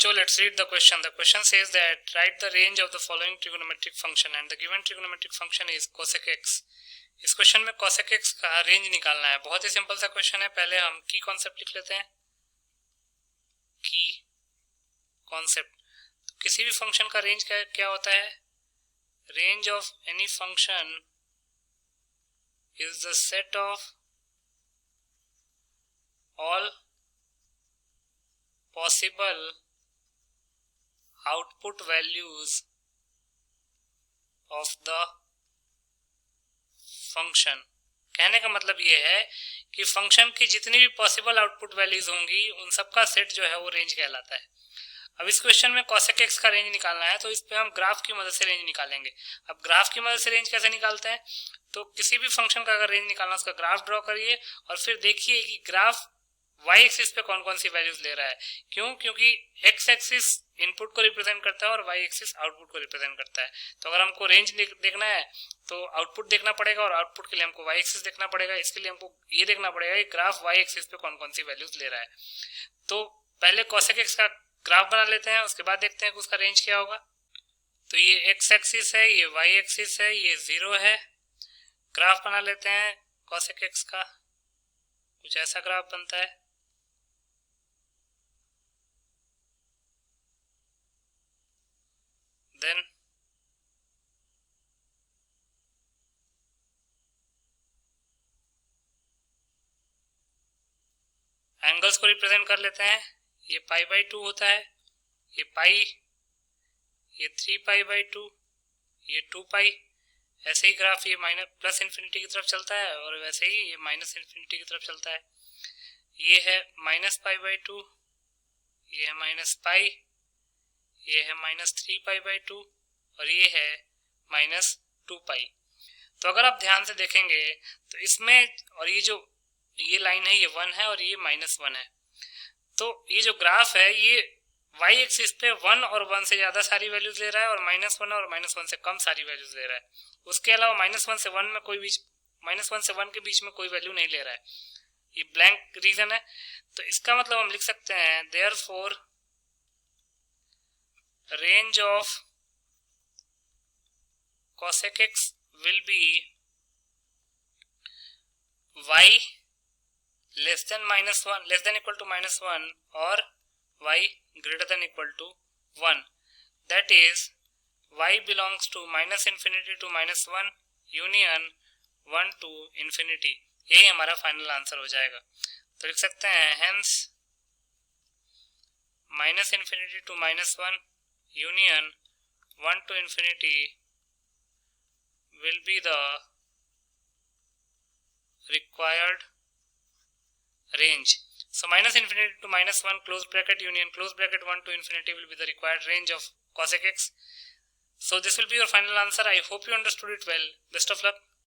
बच्चों, let's read the question. The question says that write the range of the following trigonometric function and the given trigonometric function is cosec x. इस question में cosec x का range निकालना है. बहुत ही simple सा question है. पहले हम की कॉन्सेप्ट लिख लेते हैं. की कॉन्सेप्ट. तो किसी भी फंक्शन का रेंज क्या होता है? Range of any function is the set of all possible output values of the function. कहने का मतलब ये है कि फंक्शन की जितनी भी पॉसिबल आउटपुट वैल्यूज होंगी उन सब का सेट जो है वो रेंज कहलाता है. अब इस क्वेश्चन में cosec x का रेंज निकालना है, तो इस पे हम ग्राफ की मदद से रेंज निकालेंगे. अब ग्राफ की मदद से रेंज कैसे निकालते हैं? तो किसी भी फंक्शन का अगर रेंज निकालना, उसका ग्राफ ड्रॉ करिए और फिर देखिए कि ग्राफ y एक्सिस पे कौन कौन सी वैल्यूज ले रहा है. क्योंकि x एक्सिस इनपुट को रिप्रेजेंट करता है और y एक्सिस आउटपुट को रिप्रेजेंट करता है. तो अगर हमको रेंज देखना है तो आउटपुट देखना पड़ेगा और आउटपुट के लिए हमको y एक्सिस देखना पड़ेगा. इसके लिए हमको ये देखना पड़ेगा कि ग्राफ y एक्सिस पे कौन कौन सी वैल्यूज ले रहा है. तो पहले cosec x का ग्राफ बना लेते हैं, उसके बाद देखते हैं कि उसका रेंज क्या होगा. तो ये x एक्सिस है, ये y एक्सिस है, ये 0 है. ग्राफ बना लेते हैं cosec x का. कुछ ऐसा ग्राफ बनता है. देन एंगल्स को रिप्रेजेंट कर लेते हैं. ये π/2 होता है, ये पाई, ये 3π/2, ये 2π. ऐसे ही ग्राफ ये माइनस प्लस इन्फिनिटी की तरफ चलता है और वैसे ही ये माइनस इन्फिनिटी की तरफ चलता है. ये है -π/2, ये है -π, ये है -3π/2 और ये है -2π. तो अगर आप ध्यान से देखेंगे तो इसमें, और ये लाइन है, ये 1 है और ये -1 है. तो ये जो ग्राफ है ये y एक्सिस पे 1 और 1 से ज्यादा सारी वैल्यूज ले रहा है और -1 और -1 से कम सारी वैल्यूज ले रहा है. उसके अलावा -1 से 1 में -1 से 1 के बीच में कोई वैल्यू नहीं ले रहा है. ये ब्लैंक रीजन है. तो इसका मतलब हम लिख सकते हैं therefore range of cosec x will be y less than -1, less than equal to -1 or y greater than equal to 1. That is y belongs to -infinity to -1 union 1 to infinity. यही हमारा फाइनल आंसर हो जाएगा. तो लिख सकते हैं hence -infinity to -1 union 1 to infinity will be the required range. So -infinity to -1 close bracket union close bracket 1 to infinity will be the required range of cosec x. So this will be your final answer. I hope you understood it well. Best of luck.